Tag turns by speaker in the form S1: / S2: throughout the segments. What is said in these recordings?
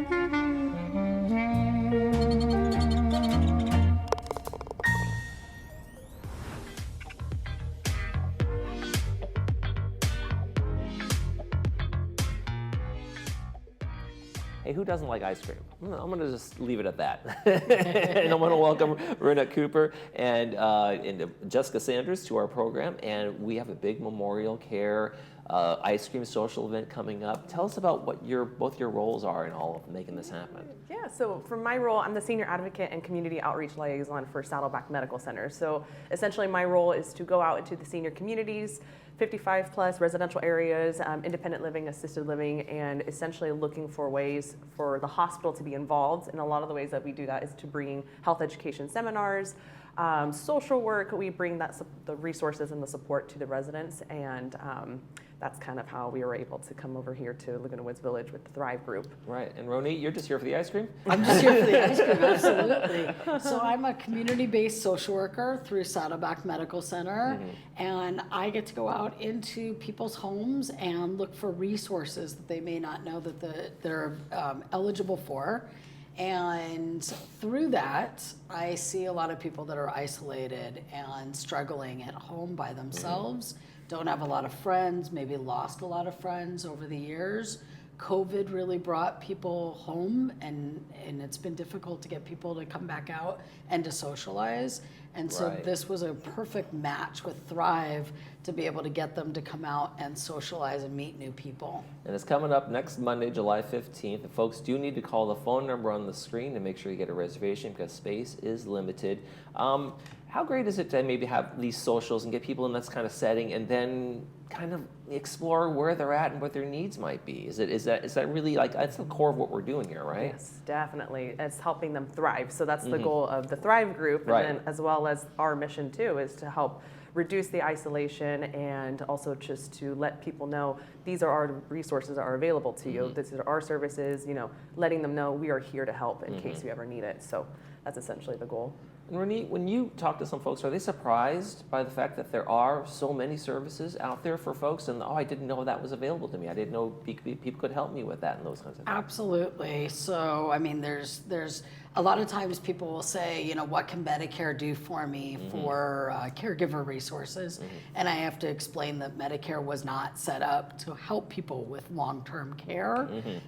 S1: Hey, who doesn't like ice cream? I'm gonna just leave it at that. And I'm gonna welcome Renette Cooper and Jessica Sanders to our program. And we have a big MemorialCare ice cream social event coming up. Tell us about what both your roles are in all of making this happen.
S2: Yeah, so for my role, I'm the Senior Advocate and Community Outreach Liaison for Saddleback Medical Center. So essentially my role is to go out into the senior communities, 55 plus residential areas, independent living, assisted living, and essentially looking for ways for the hospital to be involved. And a lot of the ways that we do that is to bring health education seminars, social work. We bring the resources and the support to the residents, and that's kind of how we were able to come over here to Laguna Woods Village with the Thrive group.
S1: Right, and Ronit, you're just here for the ice cream?
S3: I'm just here for the ice cream, absolutely. So I'm a community-based social worker through Saddleback Medical Center, and I get to go out into people's homes and look for resources that they may not know that they're eligible for. And through that, I see a lot of people that are isolated and struggling at home by themselves, don't have a lot of friends, maybe lost a lot of friends over the years. COVID really brought people home, and it's been difficult to get people to come back out and to socialize. And so this was a perfect match with Thrive to be able to get them to come out and socialize and meet new people.
S1: And it's coming up next Monday, July 15th. And folks do need to call the phone number on the screen to make sure you get a reservation because space is limited. How great is it to maybe have these socials and get people in this kind of setting and then kind of explore where they're at and what their needs might be? Is that really, like, that's the core of what we're doing here, right?
S2: Yes, definitely. It's helping them thrive. So that's the goal of the Thrive group, and then as well as our mission too is to help reduce the isolation and also just to let people know these are our resources that are available to you. These are our services, letting them know we are here to help in case you ever need it. So that's essentially the goal.
S1: And Ronit, when you talk to some folks, are they surprised by the fact that there are so many services out there for folks? And, I didn't know that was available to me. I didn't know people could help me with that and those kinds of things.
S3: Absolutely. So, I mean, there's a lot of times people will say, what can Medicare do for me for caregiver resources? And I have to explain that Medicare was not set up to help people with long-term care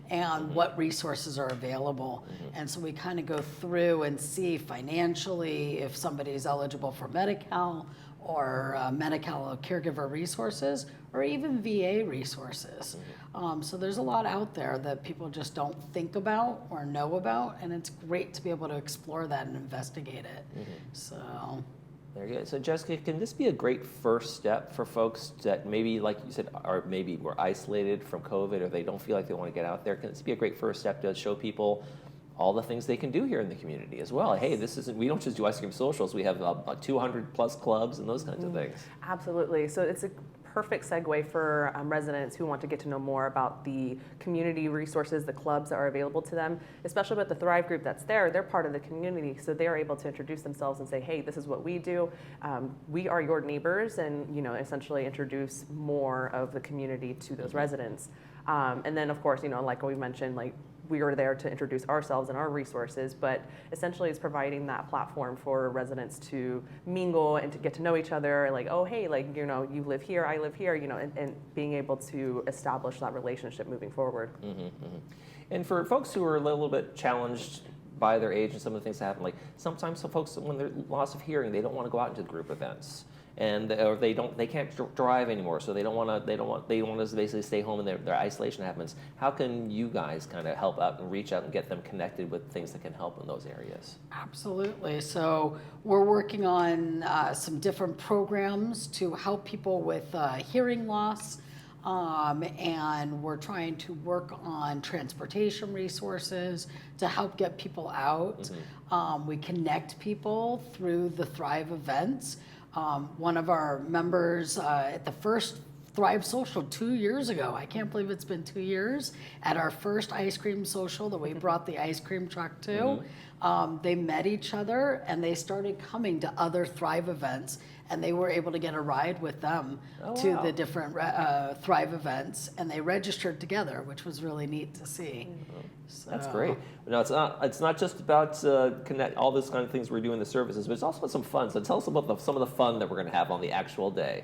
S3: and what resources are available. And so we kind of go through and see financially if somebody's eligible for Medi-Cal or Medi-Cal caregiver resources or even VA resources. So there's a lot out there that people just don't think about or know about, and it's great to be able to explore that and investigate it. So.
S1: There you go. So Jessica, can this be a great first step for folks that maybe, like you said, are maybe were isolated from COVID or they don't feel like they want to get out there? Can this be a great first step to show people all the things they can do here in the community as well? Hey, we don't just do ice cream socials. We have 200 plus clubs and those kinds of things.
S2: Absolutely. So it's a perfect segue for residents who want to get to know more about the community resources, the clubs that are available to them, especially with the Thrive group that's there. They're part of the community, so they're able to introduce themselves and say, hey, this is what we do. We are your neighbors, and essentially introduce more of the community to those residents. And then, of course, like we mentioned, we are there to introduce ourselves and our resources, but essentially it's providing that platform for residents to mingle and to get to know each other, oh, hey, you live here, I live here, and being able to establish that relationship moving forward.
S1: And for folks who are a little bit challenged by their age and some of the things that happen, sometimes some folks, when they're loss of hearing, they don't want to go out into group events. Or they can't drive anymore, so they want to basically stay home and their isolation happens. How can you guys kind of help out and reach out and get them connected with things that can help in those areas?
S3: Absolutely. So we're working on some different programs to help people with hearing loss. And we're trying to work on transportation resources to help get people out. We connect people through the Thrive events. One of our members at the first Thrive Social 2 years ago, I can't believe it's been 2 years, at our first ice cream social that we brought the ice cream truck to, they met each other and they started coming to other Thrive events and they were able to get a ride with them
S1: Oh,
S3: to
S1: wow.
S3: the different Thrive events, and they registered together, which was really neat to see.
S1: That's
S3: So-
S1: great. No, it's not just about connect all this kind of things we're doing the services, but it's also some fun. So tell us about some of the fun that we're going to have on the actual day.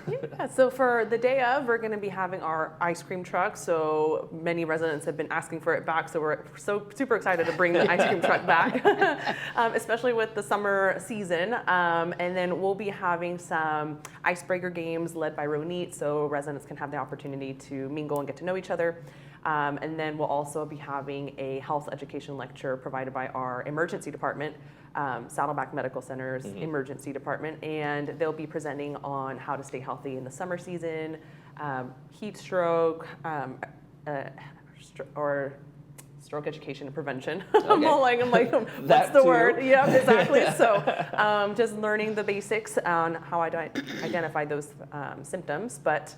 S2: Yeah, so for the day of, we're going to be having our ice cream truck. So many residents have been asking for it back, so we're so super excited to bring the ice cream truck back, especially with the summer season. And then we'll be having some icebreaker games led by Ronit, so residents can have the opportunity to mingle and get to know each other. And then we'll also be having a health education lecture provided by our emergency department, Saddleback Medical Center's emergency department, and they'll be presenting on how to stay healthy in the summer season, heat stroke, or stroke education and prevention. I'm like, what's
S1: That
S2: the
S1: too.
S2: word? Yeah, exactly. So just learning the basics on how I identify those symptoms. But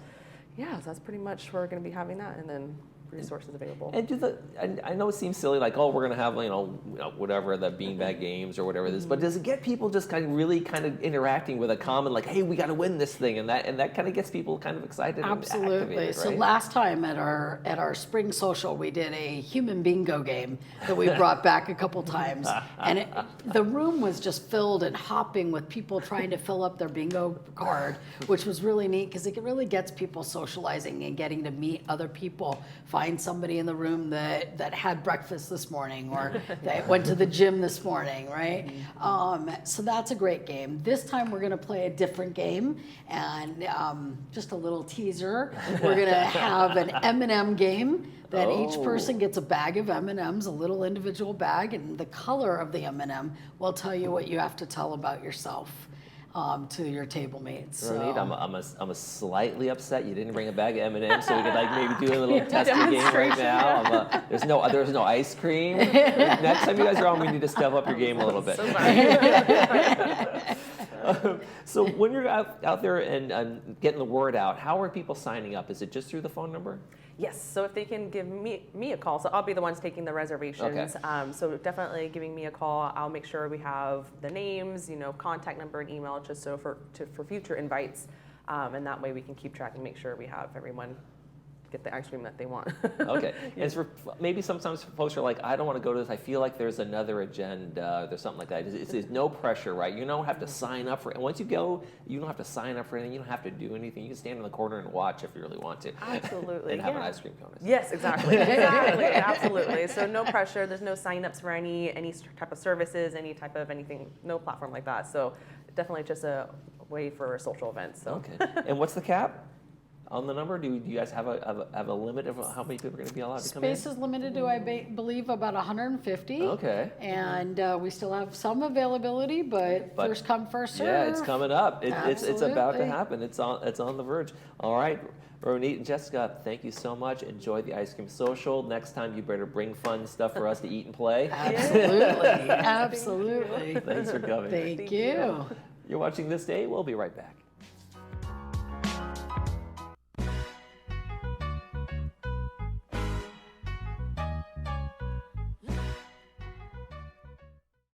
S2: yeah, so that's pretty much where we're going to be having that, and then resources available.
S1: And I know it seems silly, like, oh, we're going to have, whatever, the beanbag games or whatever it is, but does it get people just kind of interacting with a common, like, hey, we got to win this thing, and that kind of gets people kind of excited
S3: Absolutely.
S1: and activated,
S3: So
S1: right?
S3: last time at our spring social, we did a human bingo game that we brought back a couple times, and the room was just filled and hopping with people trying to fill up their bingo card, which was really neat because it really gets people socializing and getting to meet other people. Find somebody in the room that had breakfast this morning or that went to the gym this morning, right? So that's a great game. This time we're going to play a different game, and just a little teaser. We're going to have an M&M game that each person gets a bag of M&Ms, a little individual bag, and the color of the M&M will tell you what you have to tell about yourself. To your table mates. So.
S1: Ronit, I'm a slightly upset you didn't bring a bag of M&Ms, so we could maybe do a little testing game right now. There's no ice cream. Next time you guys are on, we need to step up your game a little bit. So when you're out there and getting the word out, how are people signing up? Is it just through the phone number?
S2: Yes, so if they can give me a call, so I'll be the ones taking the reservations.
S1: Okay.
S2: So definitely giving me a call. I'll make sure we have the names, contact number and email, just so for future invites, and that way we can keep track and make sure we have everyone get the ice cream that they want.
S1: Okay. And for maybe sometimes folks are like, I don't want to go to this. I feel like there's another agenda. There's something like that. It's no pressure, right? You don't have to sign up for it. And once you go, you don't have to sign up for anything. You don't have to do anything. You can stand in the corner and watch if you really want to.
S2: Absolutely.
S1: And have an ice cream cone.
S2: Yes, exactly. Exactly. Absolutely. So no pressure. There's no sign-ups for any type of services, any type of anything, no platform like that. So definitely just a way for social events. So.
S1: Okay. And what's the cap on the number? Do you guys have a limit of how many people are going to be allowed to come in?
S3: Space is limited to, I believe, about 150.
S1: Okay.
S3: And we still have some availability, but first come, first serve.
S1: Yeah, it's coming up. It's about to
S3: Absolutely.
S1: happen. It's on the verge. All right. Ronit and Jessica, thank you so much. Enjoy the ice cream social. Next time, you better bring fun stuff for us to eat and play.
S3: Absolutely. Absolutely.
S1: Thanks for coming.
S3: Thank you.
S1: You're watching This Day. We'll be right back.